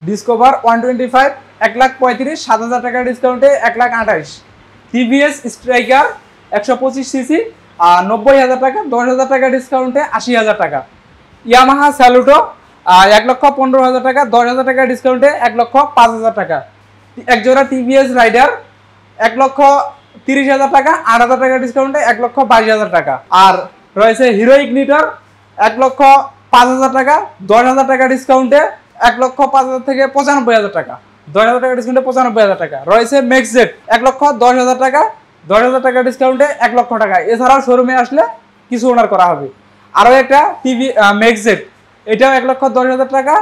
Discover 125 1,35,000 7,000 টাকা ডিসকাউন্টে 1,28,000। TVS striker 125 CC 90,000 টাকা, 10,000 টাকা ডিসকাউন্টে 80,000 টাকা। ইয়ামাহা স্যালুটো 1,15,000 টাকা, 10,000 টাকা ডিসকাউন্টে 1,05,000 টাকা। একজোড়া টিভিএস রাইডার 1,30,000 টাকা, 8,000 টাকা ডিসকাউন্টে 1,22,000 টাকা। আর রয়েছে হিরো ইগনিটর 1,05,000 টাকা, 10,000 টাকা ডিসকাউন্টে 1,05,000 থেকে 95,000 টাকা, 10,000 টাকা ডিসকাউন্টে 95,000 টাকা। রয়েছে ম্যাক্সজেট 1,10,000 টাকা, 10,000 টাকা ডিসকাউন্টে 1,00,000 টাকা। এছাড়াও শোরুমে আসলে কিছু অনার করা হবে। আরও একটা টিভি ম্যাক্সজেট, এটাও 1,10,000 টাকা,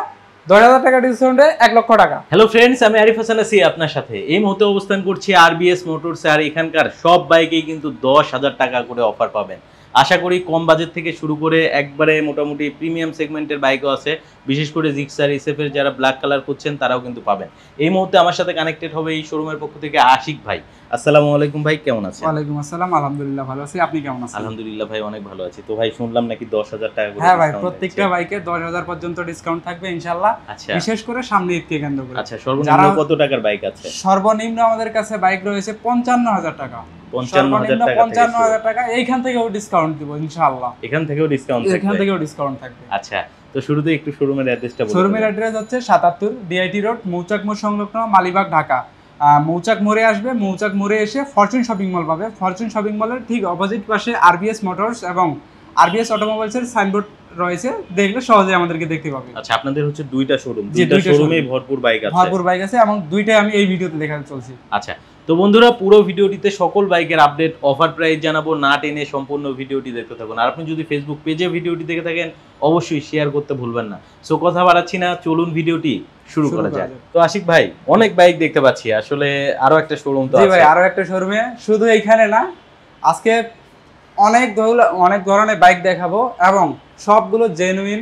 10,000 টাকা ডিসকাউন্টে 1,00,000 টাকা। হ্যালো ফ্রেন্ডস, আমি আরিফ হাসান আছি আপনার সাথে। এই মুহূর্তে অবস্থান করছি আরবিএস মোটরস, আর এখানকার সব বাইকেই কিন্তু 10,000 টাকা করে অফার পাবেন। আশা করি কম বাজেট থেকে শুরু করে একবারে মোটামুটি প্রিমিয়াম সেগমেন্টের বাইকও আছে, বিশেষ করে জিক্সার এসএফের যারা ব্ল্যাক কালার করছেন তারাও কিন্তু পাবেন। এই মুহূর্তে আমার সাথে কানেক্টেড হবে এই শোরুমের পক্ষ থেকে আশিক ভাই। আসসালামু আলাইকুম ভাই, কেমন আছেন? ওয়ালাইকুম আসসালাম, আলহামদুলিল্লাহ ভালো আছি, আপনি কেমন আছেন? আলহামদুলিল্লাহ ভাই, অনেক ভালো আছি। তো ভাই শুনলাম নাকি 10,000 টাকা করে? হ্যাঁ ভাই, প্রত্যেকটা বাইকে 10,000 পর্যন্ত ডিসকাউন্ট থাকবে ইনশাআল্লাহ। আচ্ছা, বিশেষ করে সামনে ঈদকে কেন্দ্র করে। আচ্ছা, সর্বনিম্ন কত টাকার বাইক আছে? সর্বনিম্ন আমাদের কাছে বাইক রয়েছে 55,000 টাকা। 55,000 টাকা। এইখান থেকেও ডিসকাউন্ট দিব ইনশাআল্লাহ। এখান থেকেও ডিসকাউন্ট থাকবে? এখান থেকেও ডিসকাউন্ট থাকবে। আচ্ছা, তো শুরুতে একটু শোরুমের অ্যাড্রেসটা বলুন। শোরুমের অ্যাড্রেস হচ্ছে 77 ডিআইটি রোড, মৌচাক মোড় সংলগ্ন, মালিবাগ, ঢাকা। মৌচাক মোড়ে আসবে, মৌচাক মোড়ে এসে ফরচুন শপিং মল পাবে। ফরচুন শপিং মলের ঠিক অপোজিট পাশে আরবিএস মোটরস এবং আরবিএস অটোমোবাইলসের সাইনবোর্ড রয়েছে, দেখলে সহজে আমাদেরকে দেখতে পাবে। আচ্ছা, আপনাদের হচ্ছে দুইটা শোরুম, দুইটা শোরুমেই ভরপুর বাইক আছে? ভরপুর বাইক আছে এবং দুইটাই আমি এই ভিডিওতে দেখাতে চলছি। আচ্ছা, তো বন্ধুরা পুরো ভিডিওটিতে সকল বাইকের আপডেট, অফার প্রাইস জানাবো, না টেনে সম্পূর্ণ ভিডিওটি দেখতে থাকুন। আর আপনি যদি ফেসবুক পেজে ভিডিওটি দেখে থাকেন অবশ্যই শেয়ার করতে ভুলবেন না। সো কথা বাড়াচ্ছি না, চলুন ভিডিওটি শুরু করা যাক। তো আশিক ভাই, অনেক বাইক দেখতে পাচ্ছি, আসলে আরো একটা শোরুম তো আছে? জি ভাই, আরো একটা শোরুমে, শুধু এইখানে না, আজকে অনেক ধরনের বাইক দেখাবো এবং সবগুলো জেনুইন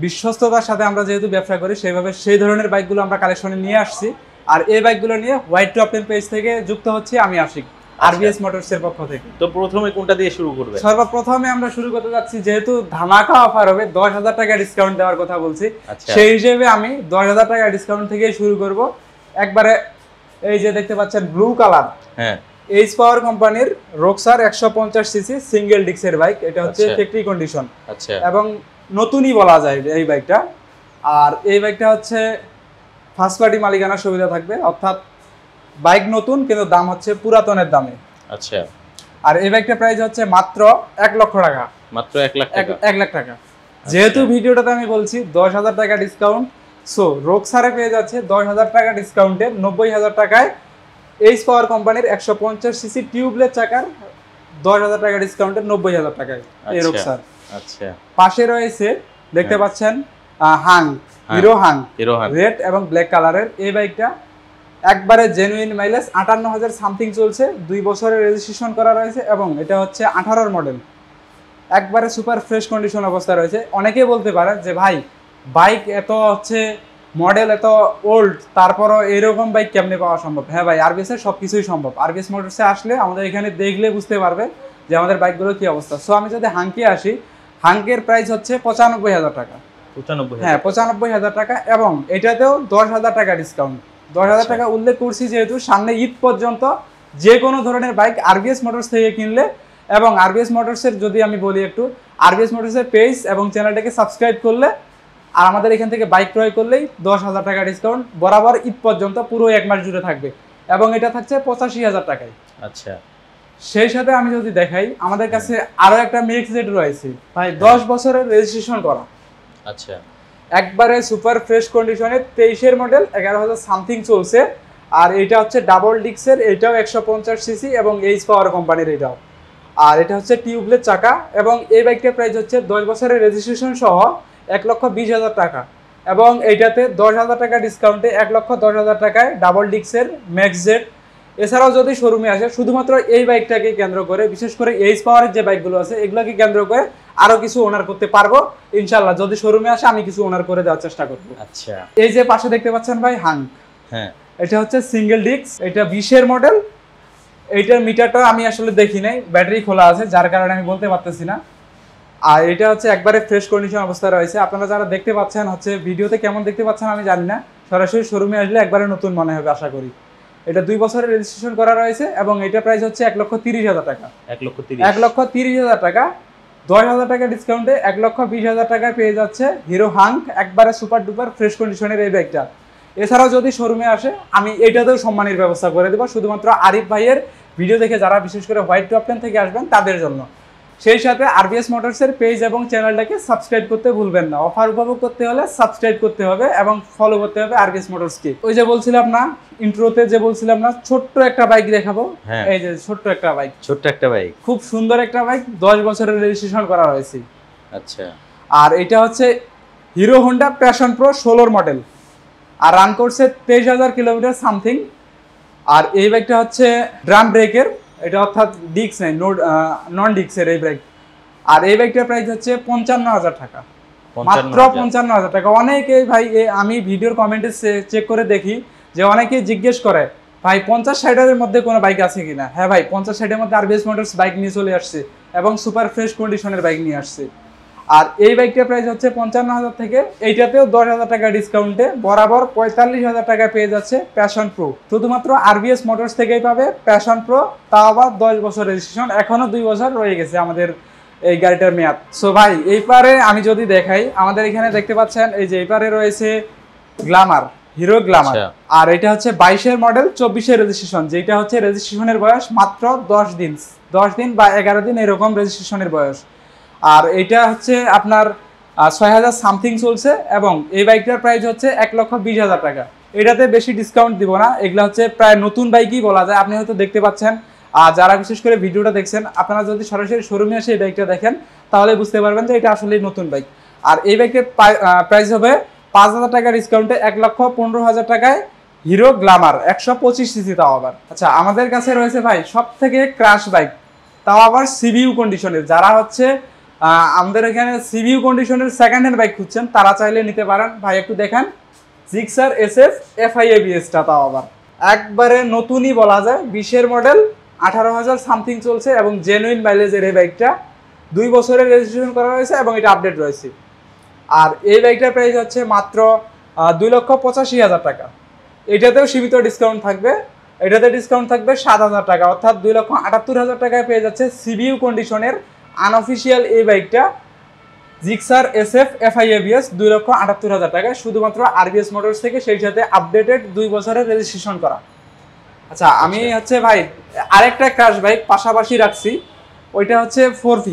বিশ্বস্ততার সাথে আমরা যেহেতু ব্যবসা করি সেভাবে সেই ধরনের বাইকগুলো আমরা কালেকশনে নিয়ে আসছি। আর এই বাইকগুলো নিয়ে হোয়াইট টপ 10 পেজ থেকে যুক্ত হচ্ছি আমি আশিক, আরবিএস মোটরস এর পক্ষ থেকে। তো প্রথমে কোনটা দিয়ে শুরু করবে? সর্বপ্রথমে আমরা শুরু করতে যাচ্ছি, যেহেতু ধামাকা অফার হবে, 10,000 টাকা ডিসকাউন্ট দেওয়ার কথা বলছি, সেই হিসেবে আমি 10,000 টাকা ডিসকাউন্ট থেকে শুরু করব। একবারে এই যে দেখতে পাচ্ছেন ব্লু কালার, হ্যাঁ, এইচ পাওয়ার কোম্পানির রোকসার 150 সিসি সিঙ্গেল ডিক্সের বাইক। এটা হচ্ছে ফ্যাক্টরি কন্ডিশন, আচ্ছা, এবং নতুনই বলা যায় এই বাইকটা। আর এই বাইকটা হচ্ছে ফার্স্ট পার্টি মালিকানার সুবিধা থাকবে, অর্থাৎ বাইক নতুন কিন্তু দাম হচ্ছে পুরাতনের দামে। আচ্ছা, আর এই বাইকটার প্রাইস হচ্ছে মাত্র 1,00,000 টাকা। মাত্র 1,00,000 টাকা? 1,00,000 টাকা। যেহেতু ভিডিওটাতে আমি বলছি 10,000 টাকা ডিসকাউন্ট, সো রোকসারে পেয়ে যাচ্ছে 10,000 টাকা ডিসকাউন্টে 90,000 টাকায় এইচ পাওয়ার কোম্পানির 150 সিসি টিউবলেস চাকার 10,000 টাকা ডিসকাউন্টে 90,000 টাকায় এই রোকসার। আচ্ছা, পাশে রয়েছে দেখতে পাচ্ছেন হাং, হিরো হাং রেড এবং ব্ল্যাক কালারের। এই বাইকটা একবারে জেনুইন মাইলেজ 58,000 সামথিং চলছে, 2 বছরের রেজিস্ট্রেশন করা রয়েছে এবং এটা হচ্ছে 18 মডেল, একবারে সুপার ফ্রেশ কন্ডিশন অবস্থায় রয়েছে। অনেকেই বলতে পারে যে ভাই বাইক এত হচ্ছে মডেল এত ওল্ড, তারপরও এরকম বাইক কেমনে পাওয়া সম্ভব? হ্যাঁ ভাই, আরবিএস এর সব কিছুই সম্ভব। আরবিএস মোটরসে আসলে আমাদের এখানে দেখলে বুঝতে পারবে যে আমাদের বাইকগুলো কি অবস্থা। সো আমি যদি হাঙ্কে আসি, হাঙ্কের প্রাইস হচ্ছে 95,000 টাকা। 95,000? হ্যাঁ, 95,000 টাকা এবং এটাতেও 10,000 টাকা ডিসকাউন্ট। 10,000 টাকা উল্লেখ করছি যেহেতু সামনে ঈদ পর্যন্ত যে কোনো ধরনের বাইক আরবিএস মোটরস থেকে কিনলে, এবং আরবিএস মোটরসের যদি আমি বলি একটু, আরবিএস মোটরসের পেজ এবং চ্যানেলটাকে সাবস্ক্রাইব করলে আর আমাদের এখান থেকে বাইক ক্রয় করলেই 10,000 টাকা ডিসকাউন্ট বরাবর ঈদ পর্যন্ত পুরো 1 মাস জুড়ে থাকবে এবং এটা থাকছে 85,000 টাকায়। আচ্ছা, সেই সাথে আমি যদি দেখাই, আমাদের কাছে আরো একটা ম্যাক্সজেট রয়েছে ভাই, 10 বছরের রেজিস্ট্রেশন করা। আচ্ছা, একবারে সুপার ফ্রেশ কন্ডিশনে 23 এর মডেল, 11,000 সামথিং চলছে। আর এটা হচ্ছে ডাবল ডিক্সের, এটাও 150 সিসি এবং এইচ পাওয়ার কোম্পানির এটাও। আর এটা হচ্ছে টিউবলেস চাকা এবং এই বাইকটার প্রাইস হচ্ছে 10 বছরের রেজিস্ট্রেশন সহ 1,20,000 টাকা এবং এইটাতে 10,000 টাকা ডিসকাউন্টে 1,10,000 টাকায় ডাবল ডিক্সের ম্যাক্সজেট। এছাড়াও যদি শোরুমে আসে, শুধুমাত্র এই বাইকটাকে কেন্দ্র করে, বিশেষ করে এইচ পাওয়ারের যে বাইকগুলো আছে এগুলোকে কেন্দ্র করে আরো কিছু ওনার করতে পারবো ইনশাল্লাহ। যদি শোরুমে আসে আমি কিছু ওনার করে দেওয়ার চেষ্টা করবো। আচ্ছা, এই যে পাশে দেখতে পাচ্ছেন ভাই হাং, হ্যাঁ, এটা হচ্ছে সিঙ্গেল ডিক্স, এটা 20 এর মডেল। এইটার মিটারটা আমি আসলে দেখি নাই, ব্যাটারি খোলা আছে যার কারণে আমি বলতে পারতেছি না। আর এটা হচ্ছে একবারে ফ্রেশ কন্ডিশন অবস্থায় রয়েছে। আপনারা যারা দেখতে পাচ্ছেন হচ্ছে ভিডিওতে কেমন দেখতে পাচ্ছেন আমি জানি না, সরাসরি শোরুমে আসলে একবারে নতুন মনে হবে আশা করি। এটা 2 বছরের রেজিস্ট্রেশন করা রয়েছে এবং এটা প্রাইস হচ্ছে 1,30,000 টাকা। 1,30,000 টাকা, 10,000 টাকা ডিসকাউন্টে 1,20,000 টাকায় পেয়ে যাচ্ছে হিরো হাঙ্ক একবারে সুপার ডুপার ফ্রেশ কন্ডিশনের এই বাইকটা। এছাড়াও যদি শোরুমে আসে আমি এইটাতেও সম্মানের ব্যবস্থা করে দেবো, শুধুমাত্র আরিফ ভাইয়ের ভিডিও দেখে যারা বিশেষ করে হোয়াইট টপ 10 থেকে আসবেন তাদের জন্য। সেই সাথে আরবিএস মোটরসের পেজ এবং চ্যানেলটাকে সাবস্ক্রাইব করতে ভুলবেন না। অফার উপভোগ করতে হলে সাবস্ক্রাইব করতে হবে এবং ফলো করতে হবে আরবিএস মোটরসকে। ওই যে বলছিলাম না ইন্ট্রোতে, যে বলছিলাম না ছোট্ট একটা বাইক দেখাবো, এই যে ছোট্ট একটা বাইক, খুব সুন্দর একটা বাইক, 10 বছরের রেজিস্ট্রেশন করা হয়েছে। আচ্ছা, আর এটা হচ্ছে Hero Honda Passion Pro 16 model, আর রান করছে 23,000 কিলোমিটার সামথিং। আর এই বাইকটা হচ্ছে ড্রাম ব্রেকের, এটা অর্থাৎ ডিস্ক নেই, নন ডিস্কের এই বাইক। আর এই বাইকটার প্রাইস হচ্ছে 55,000 টাকা, মাত্র 55,000 টাকা। অনেকেই ভাই আমি ভিডিওর কমেন্টে চেক করে দেখি যে অনেকেই জিজ্ঞেস করে ভাই 50-60 মধ্যে কোনো বাইক আছে কিনা। হ্যাঁ ভাই, 50-60 মধ্যে আরবিএস মোটরস বাইক নিয়ে চলে আসছে এবং সুপার ফ্রেশ কন্ডিশনের বাইক নিয়ে আসছে। আর এই বাইকটার প্রাইস হচ্ছে 55,000 থেকে, এইটাতেও 10,000 টাকা ডিসকাউন্টে বরাবর 45,000 টাকা পেয়ে যাচ্ছে প্যাশন প্রো। শুধুমাত্র আরবিএস মোটরস থেকেই পাবে প্যাশন প্রো, তাও আবার 10 বছর রেজিস্ট্রেশন, এখনো 2 বছর রয়ে গেছে আমাদের এই গাড়িটার মেয়াদ। সো ভাই এই পারে আমি যদি দেখাই, আমাদের এখানে দেখতে পাচ্ছেন এই যে এই পারে রয়েছে গ্ল্যামার, হিরো গ্ল্যামার। আর এটা হচ্ছে 22-এর মডেল, 24-এর রেজিস্ট্রেশন, যেটা হচ্ছে রেজিস্ট্রেশনের বয়স মাত্র 10 দিন বা 11 দিন এরকম রেজিস্ট্রেশনের বয়স। আর এটা হচ্ছে আপনার 6,000 সামথিং চলছে এবং এই বাইকটার প্রাইস হচ্ছে 1,20,000 টাকা। এটাতে বেশি ডিসকাউন্ট দিব না, এগুলো হচ্ছে প্রায় নতুন বাইকই বলা যায়। আপনি হয়তো দেখতে পাচ্ছেন, আর যারা বিশেষ করে ভিডিওটা দেখছেন আপনারা যদি সরাসরি শোরুমে এসে এই বাইকটা দেখেন তাহলে বুঝতে পারবেন যে এটা আসলে নতুন বাইক। আর এই বাইকের প্রাইস হবে 5,000 টাকা ডিসকাউন্টে 1,15,000 টাকায় হিরো গ্ল্যামার 125 সিসি, তাও আবার। আচ্ছা, আমাদের কাছে রয়েছে ভাই সব থেকে ক্রাশ বাইক, তাও আবার সিবিইউ কন্ডিশনের। যারা হচ্ছে আমাদের এখানে সিবিইউ কন্ডিশনের সেকেন্ড হ্যান্ড বাইক খুঁজছেন তারা চাইলে নিতে পারেন। ভাই একটু দেখেন জিক্সার SF FI ABS-টা, তাও আবার একবারে নতুনই বলা যায়, 20-এর মডেল, 18,000 সামথিং চলছে এবং জেনুইন মাইলেজের এই বাইকটা। 2 বছরের রেজিস্ট্রেশন করা হয়েছে এবং এটা আপডেট রয়েছে। আর এই বাইকটার প্রাইস হচ্ছে মাত্র 2,85,000 টাকা। এটাতেও সীমিত ডিসকাউন্ট থাকবে, এটাতে ডিসকাউন্ট থাকবে 7,000 টাকা, অর্থাৎ 2,78,000 টাকায় পেয়ে যাচ্ছে সিবিইউ কন্ডিশনের আনঅফিসিয়াল এই বাইকটা জিক্সার SF FI ABS 2,78,000 টাকায়, শুধুমাত্র আরবিএস মোটরস থেকে, সেই সাথে আপডেটেড 2 বছরের রেজিস্ট্রেশন করা। আচ্ছা, আমি হচ্ছে ভাই আরেকটা ক্রাশ বাইক পাশাপাশি রাখছি, ওইটা হচ্ছে 4V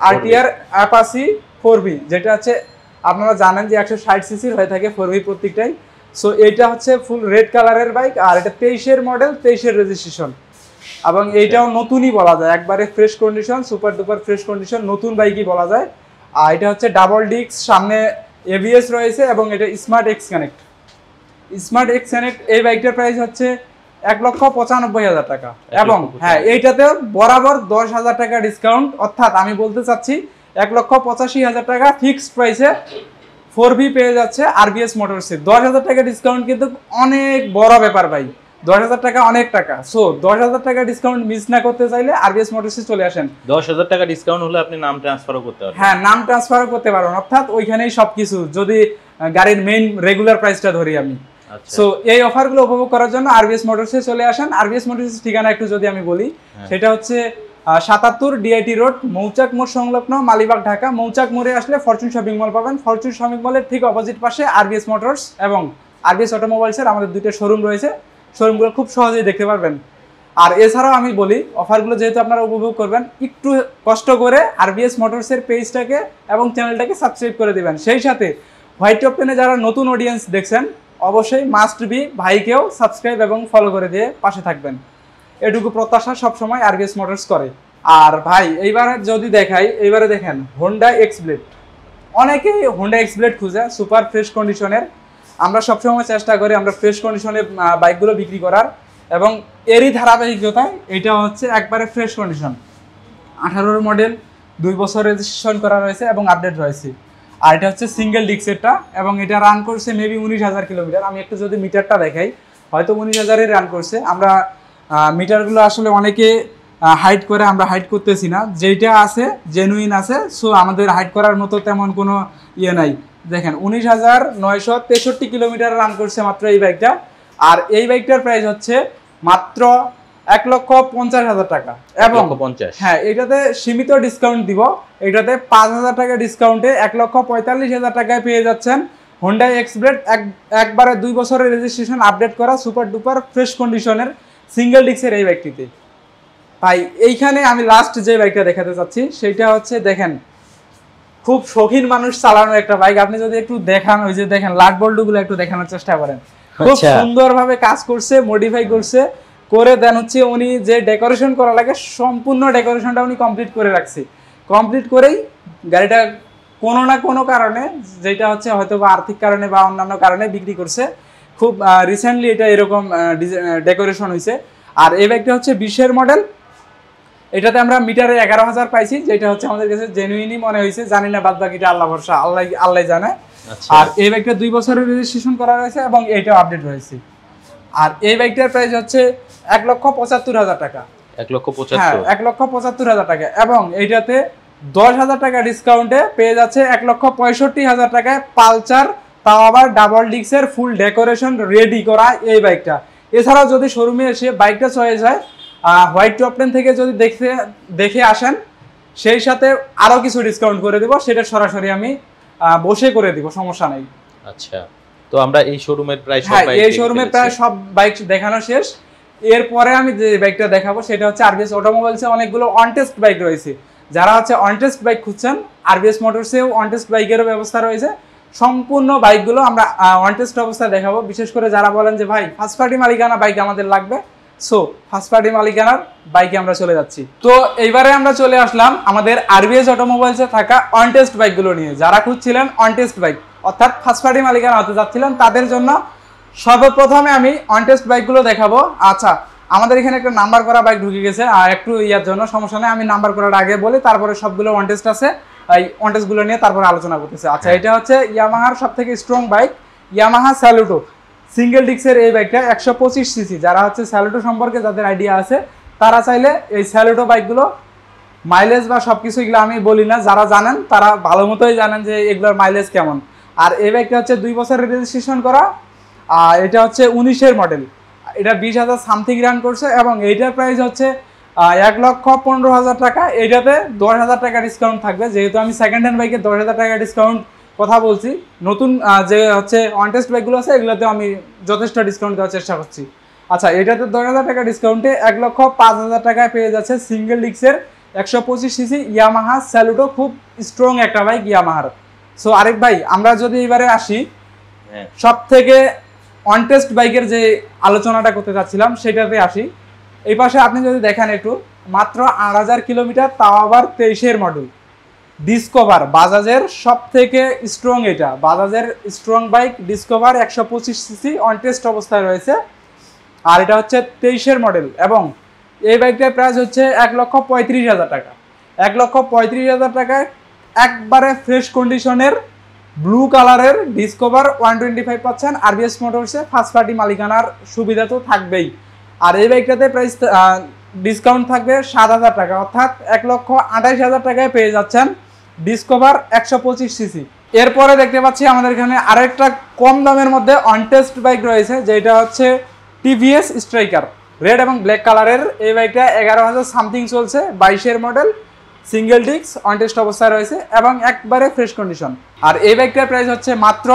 RTR অ্যাপাচি 4V, যেটা হচ্ছে আপনারা জানেন যে 160 সিসির হয়ে থাকে 4V প্রত্যেকটাই। সো এটা হচ্ছে ফুল রেড কালারের বাইক, আর এটা 23-এর মডেল, 23-এর রেজিস্ট্রেশন এবং এইটাও নতুনই বলা যায়, একবারে fresh condition, super duper fresh condition, নতুন বাইকই বলা যায়। আর এটা হচ্ছে ডাবল ডিস্ক, সামনে ABS রয়েছে এবং এটা স্মার্ট এক্স কানেক্ট। এই বাইকটার প্রাইস হচ্ছে 1,95,000 টাকা এবং হ্যাঁ এইটাতেও বরাবর 10,000 টাকা ডিসকাউন্ট, অর্থাৎ আমি বলতে চাচ্ছি 1,85,000 টাকা ফিক্সড প্রাইসে 4V পেয়ে যাচ্ছে আরবিএস মোটরসে। 10,000 টাকা ডিসকাউন্ট কিন্তু অনেক বড় ব্যাপার ভাই, 10,000 টাকা অনেক টাকা। সো 10,000 টাকা ডিসকাউন্ট মিস না করতে চাইলে আরবিএস মোটরসে চলে আসেন। 10,000 টাকা ডিসকাউন্ট হলে আপনি নাম ট্রান্সফারও করতে পারবেন। হ্যাঁ, নাম ট্রান্সফারও করতে পারবেন, অর্থাৎ ওইখানেই সবকিছু, যদি গাড়ির মেইন রেগুলার প্রাইসটা ধরি আমি। সো এই অফারগুলো উপভোগ করার জন্য আরবিএস মোটরসে চলে আসেন। আরবিএস মোটরসের ঠিকানা একটু যদি আমি বলি, সেটা হচ্ছে 77 DIT রোড, মৌচাক মোড় সংলগ্ন, মালিবাগ, ঢাকা। মৌচাক মোড়ে আসলে ফরচুন শপিং মল পাবেন। ফরচুন শপিং মলের ঠিক অপোজিট পাশে আরবিএস মোটরস এবং আরবিএস অটোমোবাইলসের আমাদের 2টা শোরুম রয়েছে, শোরুমগুলো খুব সহজেই দেখতে পারবেন। আর এছাড়াও আমি বলি, অফারগুলো যেহেতু আপনারা উপভোগ করবেন, একটু কষ্ট করে আরবিএস মোটরসের পেজটাকে এবং চ্যানেলটাকে সাবস্ক্রাইব করে দেবেন। সেই সাথে হোয়াইট টপ 10-এ যারা নতুন অডিয়েন্স দেখছেন অবশ্যই মাস্ট বি ভাইকেও সাবস্ক্রাইব এবং ফলো করে দিয়ে পাশে থাকবেন, এটুকু প্রত্যাশা সবসময় আরবিএস মোটরস করে। আর ভাই এইবারে যদি দেখাই, এইবারে দেখেন হোন্ডা এক্সব্লেড। অনেকেই হোন্ডা এক্সব্লেড খুঁজে সুপার ফ্রেশ কন্ডিশনের। আমরা সবসময় চেষ্টা করি আমরা ফ্রেশ কন্ডিশনে বাইকগুলো বিক্রি করার, এবং এরই ধারাবাহিকতায় এটা হচ্ছে একবারে ফ্রেশ কন্ডিশন, 18-এর মডেল, 2 বছর রেজিস্ট্রেশন করা রয়েছে এবং আপডেট রয়েছে। আর এটা হচ্ছে সিঙ্গেল ডিস্কেরটা এবং এটা রান করছে মেবি 19,000 কিলোমিটার। আমি একটু যদি মিটারটা দেখাই, হয়তো 19,000-এর রান করছে। আমরা মিটারগুলো আসলে অনেকে হাইড করে, আমরা হাইড করতেছি না, যেইটা আছে জেনুইন আছে। সো আমাদের হাইড করার মতো তেমন কোনো ইয়ে নাই, দেখেন 19,963 কিলোমিটার রান করছে মাত্র এই বাইকটা। আর এই বাইকটার প্রাইস হচ্ছে মাত্র 1,50,000 টাকা। এবং 1,50,000 হ্যাঁ, এটাতে সীমিত ডিসকাউন্ট দিব। এটাতে 5,000 টাকা ডিসকাউন্টে 1,45,000 টাকায় পেয়ে যাচ্ছেন হোন্ডা এক্সব্লেড, একবারে 2 বছরের রেজিস্ট্রেশন আপডেট করা সুপার ডুপার ফ্রেশ কন্ডিশনের সিঙ্গেল ডিস্কের এই বাইকটিতে। ভাই এইখানে আমি লাস্ট যে বাইকটা দেখাতে চাচ্ছি সেটা হচ্ছে, দেখেন খুব শৌখিন মানুষ চালানো একটা বাইক। আপনি যদি একটু দেখান, ওই যে দেখেন লাট বল্টুগুলো একটু দেখানোর চেষ্টা করেন, খুব সুন্দরভাবে কাজ করছে, মডিফাই করছে, করে দেন হচ্ছে উনি যে ডেকোরেশন করা লাগে সম্পূর্ণ ডেকোরেশনটা উনি কমপ্লিট করে রাখছে। কমপ্লিট করেই গাড়িটা কোনো না কোনো কারণে, যেটা হচ্ছে হয়তো বা আর্থিক কারণে বা অন্যান্য কারণে বিক্রি করছে। খুব রিসেন্টলি এটা এরকম ডেকোরেশন হয়েছে। আর এই বাইকটা হচ্ছে 20-এর মডেল। এটাতে আমরা মিটারে 11,000 পাইছি, যেটা হচ্ছে আমাদের কাছে জেনুইনই মনে হয়েছে। জানি না বাদ বাকিটা আল্লাহ ভরসা, আল্লাহ জানে। আর এই বাইকটা 2 বছরের রেজিস্ট্রেশন করা রয়েছে এবং এইটাও আপডেট রয়েছে। আর এই বাইকটার প্রাইস হচ্ছে 1,75,000 টাকা। 1,75,000? 1,75,000 টাকা। এবং এইটাতে 10,000 টাকা ডিসকাউন্টে পেয়ে যাচ্ছে 1,65,000 টাকায় পালসার, তাও আবার ডাবল ডিস্কের ফুল ডেকোরেশন রেডি করা এই বাইকটা। এছাড়াও যদি শোরুমে এসে বাইকটা চয়েস হয়, হোয়াইট টপ 10 থেকে যদি দেখে আসেন, সেই সাথে আরও কিছু ডিসকাউন্ট করে দেবো। সেটা সরাসরি আমি বসে করে দিব, সমস্যা নেই। আচ্ছা, তো আমরা এই শোরুমের প্রায় সব বাইক, এই শোরুমে প্রায় সব বাইক দেখানো শেষ। এরপরে আমি যে বাইকটা দেখাবো সেটা হচ্ছে আরবিএস অটোমোবাইলসে অনেকগুলো অন টেস্ট বাইক রয়েছে। যারা হচ্ছে অন টেস্ট বাইক খুঁজছেন, আরবিএস মোটরসেও অন টেস্ট বাইকেরও ব্যবস্থা রয়েছে। সম্পূর্ণ বাইকগুলো আমরা অন টেস্ট অবস্থায় দেখাবো। বিশেষ করে যারা বলেন যে ভাই ফার্স্ট পার্টি মালিকানা বাইক আমাদের লাগবে, সো ফার্স্ট পার্টি মালিকানার বাইকে আমরা চলে যাচ্ছি। তো এইবারে আমরা চলে আসলাম আমাদের আরবিএস অটোমোবাইলসে থাকা অন টেস্ট বাইকগুলো নিয়ে। যারা খুঁজছিলেন অন টেস্ট বাইক, অর্থাৎ ফার্স্ট পার্টি মালিকানা হতে যাচ্ছিলেন, তাদের জন্য সর্বপ্রথমে আমি অন টেস্ট বাইকগুলো দেখাবো। আচ্ছা, আমাদের এখানে একটা নাম্বার করা বাইক ঢুকে গেছে, আর একটু ইয়ার জন্য সমস্যা নেই, আমি নাম্বার করার আগে বলি, তারপরে সবগুলো অন টেস্ট আছে, এই অন টেস্টগুলো নিয়ে তারপরে আলোচনা করতেছে। আচ্ছা, এটা হচ্ছে ইয়ামাহার সব থেকে strong bike, Yamaha Saluto single ডিস্কের এই বাইকটা 125 সিসি। যারা হচ্ছে স্যালুটো সম্পর্কে যাদের আইডিয়া আছে, তারা চাইলে এই স্যালুটো বাইকগুলো মাইলেজ বা সব কিছু এগুলো আমি বলি না, যারা জানেন তারা ভালো মতোই জানেন যে এগুলোর মাইলেজ কেমন। আর এই বাইকটা হচ্ছে 2 বছরের রেজিস্ট্রেশন করা। এটা হচ্ছে 19-এর মডেল। এটা 20,000 সামথিং রান করছে এবং এইটার প্রাইস হচ্ছে 1,15,000 টাকা। এইটাতে 10,000 টাকা ডিসকাউন্ট থাকবে। যেহেতু আমি সেকেন্ড হ্যান্ড বাইকে 10,000 টাকা ডিসকাউন্ট কথা বলছি, নতুন যে হচ্ছে অন টেস্ট বাইকগুলো আছে এগুলোতে আমি যথেষ্ট ডিসকাউন্ট দেওয়ার চেষ্টা করছি। আচ্ছা, এটাতে 10,000 টাকা ডিসকাউন্টে 1,05,000 টাকায় পেয়ে যাচ্ছে সিঙ্গেল ডিস্কের 125 সিসি ইয়ামাহা স্যালুটো, খুব স্ট্রং একটা বাইক ইয়ামাহার। সো আরেক ভাই, আমরা যদি এবারে আসি সব থেকে অন টেস্ট বাইকের যে আলোচনাটা করতে চাচ্ছিলাম সেটাতে আসি। এই পাশে আপনি যদি দেখেন একটু, মাত্র 8,000 কিলোমিটার, তাও আবার 23-এর মডেল ডিসকভার, বাজাজের সব থেকে স্ট্রং, এটা বাজাজের strong bike Discover 125 CC on test অবস্থায় রয়েছে। আর এটা হচ্ছে 23-এর মডেল এবং এই বাইকটার প্রাইস হচ্ছে 1,35,000 টাকা। 1,35,000 টাকায় একবারে ফ্রেশ কন্ডিশনের ব্লু কালারের ডিসকভার 125 পাচ্ছেন আরবিএস মোটরসে। ফার্স্ট পার্টি মালিকানার সুবিধা তো থাকবেই। আর এই বাইকটাতে প্রাইস ডিসকাউন্ট থাকবে 7,000 টাকা, অর্থাৎ 1,28,000 টাকায় পেয়ে যাচ্ছেন ডিসকভার 125 সিসি। এরপরে দেখতে পাচ্ছি আমাদের এখানে আরেকটা কম দামের মধ্যে অন টেস্ট বাইক রয়েছে, যেটা হচ্ছে টিভিএস স্ট্রাইকার, রেড এবং ব্ল্যাক কালারের। এই বাইকটা 11,000 সামথিং চলছে, 22-এর model, single disc, on test অবস্থায় রয়েছে এবং একবারে ফ্রেশ কন্ডিশন। আর এই বাইকটার প্রাইস হচ্ছে মাত্র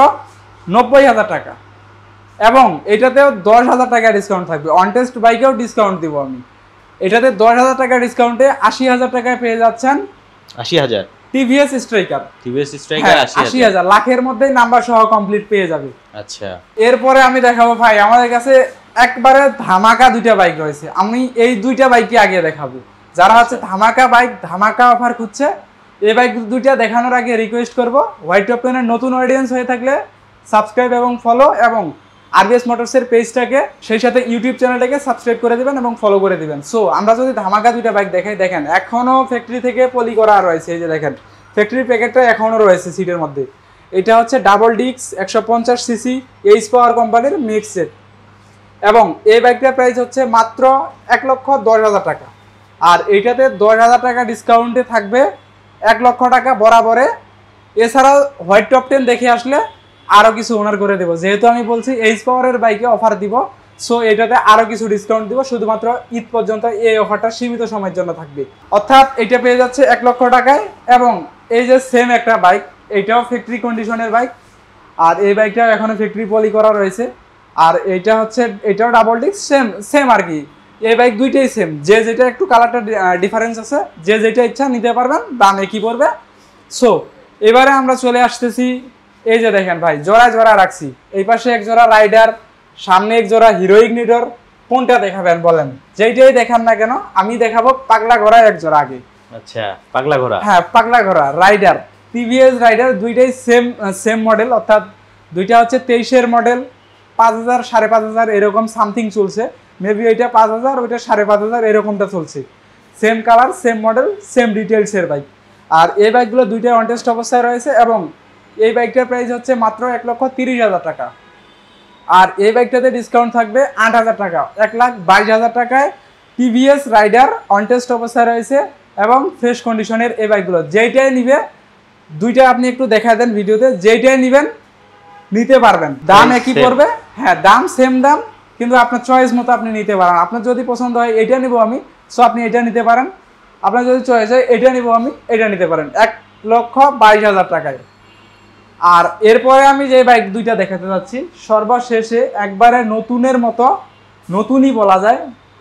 90,000 টাকা এবং এটাতেও 10,000 টাকা ডিসকাউন্ট থাকবে। অন টেস্ট বাইকেও ডিসকাউন্ট দিব আমি। এটাতে 10,000 টাকা ডিসকাউন্টে 80,000 টাকায় পেয়ে যাচ্ছেন 80,000 টিভিএস স্ট্রাইকার। টিভিএস স্ট্রাইকার 80,000 লাখের মধ্যে নাম্বার সহ কমপ্লিট পেয়ে যাবে। আচ্ছা, এরপরে আমি দেখাবো ভাই, আমাদের কাছে একবারে ধামাকা 2টা বাইক রয়েছে। আমি এই 2টা বাইকই আগে দেখাবো। যারা হচ্ছে ধামাকা বাইক, ধামাকা অফার খুঁজছে, এই বাইক 2টা দেখানোর আগে রিকোয়েস্ট করব, হোয়াইট টপ 10-এর নতুন অডিয়েন্স হয়ে থাকলে সাবস্ক্রাইব এবং ফলো, এবং আরবিএস মোটরসের পেজটাকে, সেই সাথে ইউটিউব চ্যানেলটাকে সাবস্ক্রাইব করে দিবেন এবং ফলো করে দিবেন। সো আমরা যদি ধামাকা 2টা বাইক দেখাই, দেখেন এখনও ফ্যাক্টরি থেকে পলি করা রয়েছে। এই যে দেখেন ফ্যাক্টরির প্যাকেটটা এখনও রয়েছে সিটের মধ্যে। এটা হচ্ছে ডাবল ডিস্ক 150 সিসি এইচ পাওয়ার কোম্পানির মিক্স সেট এবং এই বাইকটার প্রাইস হচ্ছে মাত্র 1,10,000 টাকা। আর এইটাতে 10,000 টাকা ডিসকাউন্টে থাকবে 1 লক্ষ টাকা বরাবরে এছাড়াও হোয়াইট টপ 10 দেখে আসলে আরও কিছু ওনার করে দেবো, যেহেতু আমি বলছি এইচ পাওয়ারের বাইকে অফার দিব, সো এটাতে আরও কিছু ডিসকাউন্ট দিব, শুধুমাত্র ঈদ পর্যন্ত এই অফারটা সীমিত সময়ের জন্য থাকবে। অর্থাৎ এটা পেয়ে যাচ্ছে 1 লক্ষ টাকায়। এবং এই যে সেম একটা বাইক, এইটাও ফ্যাক্টরি কন্ডিশনের বাইক, আর এই বাইকটা এখনো ফ্যাক্টরি পলি করা রয়েছে। আর এইটা হচ্ছে, এটাও ডাবল ডিস্ক, সেম আর কি। এই বাইক দুইটাই সেম, যে যেটা একটু কালারটা ডিফারেন্স আছে, যে যেটা ইচ্ছা নিতে পারবেন, দাম একই পড়বে। সো এবারে আমরা চলে আসতেছি, এই যে দেখেন ভাই জোড়া জোড়া রাখছি, এই পাশে এক জোড়া রাইডার, সামনে এক জোড়া হিরো ইগনিটর, কোনটা দেখাবেন বলেন? যেইটাই দেখান না কেন আমি দেখাবো পাগলা ঘোড়া এক জোড়া আগে। আচ্ছা, পাগলা ঘোড়া। হ্যাঁ, পাগলা ঘোড়া রাইডার, টিভিএস রাইডার, দুইটাই সেম মডেল, অর্থাৎ দুইটা হচ্ছে 23-এর মডেল, 5000 5500 এরকম সামথিং চলছে, মেবি ওইটা 5000 ওইটা 5500 এরকমটা চলছে। Same colour, same model, same ডিটেলসের বাইক। আর এই বাইকগুলো দুইটাই অন টেস্ট অবস্থায় রয়েছে, এবং এই বাইকটার প্রাইস হচ্ছে মাত্র 1,30,000 টাকা। আর এই বাইকটাতে ডিসকাউন্ট থাকবে 8,000 টাকা, 1,22,000 টাকায় টিভিএস রাইডার অন টেস্ট অবস্থায় রয়েছে এবং ফ্রেশ কন্ডিশনের এই বাইকগুলো। যেইটাই নিবে, দুইটা আপনি একটু দেখা দেন ভিডিওতে, যেইটাই নিবেন নিতে পারবেন, দাম একই পড়বে। হ্যাঁ, দাম সেম দাম, কিন্তু আপনার চয়েস মতো আপনি নিতে পারেন। আপনার যদি পছন্দ হয় এটা নিব আমি, সো আপনি এটা নিতে পারেন। আপনার যদি চয়েস হয় এটা নিব আমি, এটা নিতে পারেন 1,22,000 টাকায়। আর এরপরে আমি যে বাইক দুইটা দেখাতে যাচ্ছি, সর্বশেষে একবারে নতুনের মতো, নতুনই বলা যায়,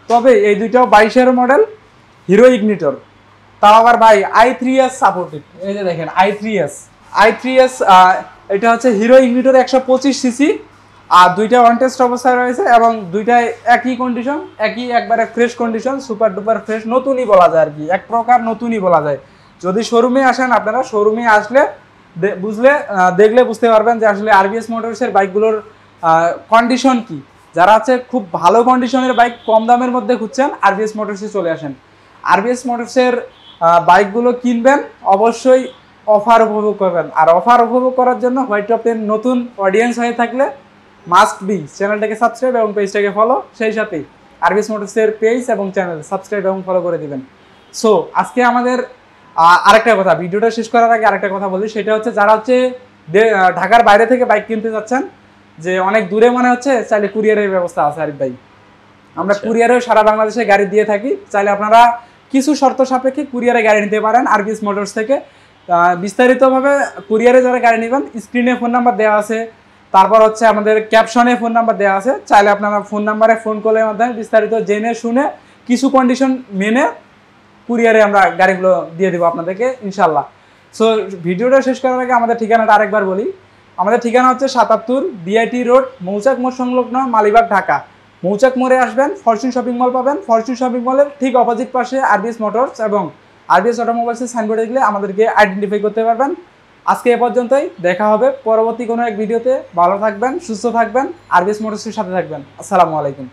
তবে এই দুইটাও 22-এর মডেল, হিরো ইগনিটর, তাও আবার ভাই i3s সাপোর্টেড। এই যে দেখেন i3s, এটা হচ্ছে হিরো ইগনিটর 125 সিসি, আর দুইটা অন টেস্ট অবস্থায় রয়েছে, এবং দুইটাই একই কন্ডিশন, একই একবারে fresh condition, super duper fresh, নতুনই বলা যায় আর কি, এক প্রকার নতুনই বলা যায়। যদি শোরুমে আসেন, আপনারা শোরুমে আসলে দেখলে বুঝতে পারবেন যে আসলে আরবিএস মোটরসের বাইকগুলোর কন্ডিশন কি। যারা আছে খুব ভালো কন্ডিশনের বাইক কম দামের মধ্যে খুঁজছেন, আরবিএস মোটরসে চলে আসেন। আরবিএস মোটরসের বাইকগুলো কিনবেন, অবশ্যই অফার উপভোগ করবেন। আর অফার উপভোগ করার জন্য হোয়াইট টপ 10 নতুন অডিয়েন্স হয়ে থাকলে মাস্ট বি চ্যানেলটাকে সাবস্ক্রাইব এবং পেজটাকে ফলো, সেই সাথে আরবিএস মোটরসের পেজ এবং চ্যানেল সাবস্ক্রাইব এবং ফলো করে দিবেন। সো আজকে আমাদের আরেকটা কথা, ভিডিওটা শেষ করার আগে আরেকটা কথা বলি, সেটা হচ্ছে যারা হচ্ছে ঢাকার বাইরে থেকে বাইক কিনতে যাচ্ছেন, যে অনেক দূরে মনে হচ্ছে, চাইলে কুরিয়ারের ব্যবস্থা আছে আরিফ ভাই। আমরা কুরিয়ারেও সারা বাংলাদেশে গাড়ি দিয়ে থাকি, চাইলে আপনারা কিছু শর্ত সাপেক্ষে কুরিয়ারে গাড়ি নিতে পারেন আরবিএস মোটরস থেকে। বিস্তারিতভাবে কুরিয়ারে যারা গাড়ি নেবেন, স্ক্রিনে ফোন নাম্বার দেওয়া আছে, তারপর হচ্ছে আমাদের ক্যাপশনে ফোন নাম্বার দেওয়া আছে, চাইলে আপনারা ফোন নাম্বারে ফোন কলের মাধ্যমে বিস্তারিত জেনে শুনে কিছু কন্ডিশন মেনে কুরিয়ারে আমরা গাড়িগুলো দিয়ে দেবো আপনাদেরকে ইনশাল্লাহ। সো ভিডিওটা শেষ করার আগে আমাদের ঠিকানাটা আরেকবার বলি। আমাদের ঠিকানা হচ্ছে 77 বিআইটি রোড, মৌচাক মোড় সংলগ্ন, মালিবাগ, ঢাকা। মৌচাক মোড়ে আসবেন, ফরচুন শপিং মল পাবেন, ফরচুন শপিং মলের ঠিক অপোজিট পাশে আরবিএস মোটরস এবং আরবিএস অটোমোবাইলসের সাইনবোর্ডে গেলে আমাদেরকে আইডেন্টিফাই করতে পারবেন। আজকে এ পর্যন্তই, দেখা হবে পরবর্তী কোনো এক ভিডিওতে। ভালো থাকবেন, সুস্থ থাকবেন, আরবিএস মোটরসের সাথে থাকবেন। আসসালামু আলাইকুম।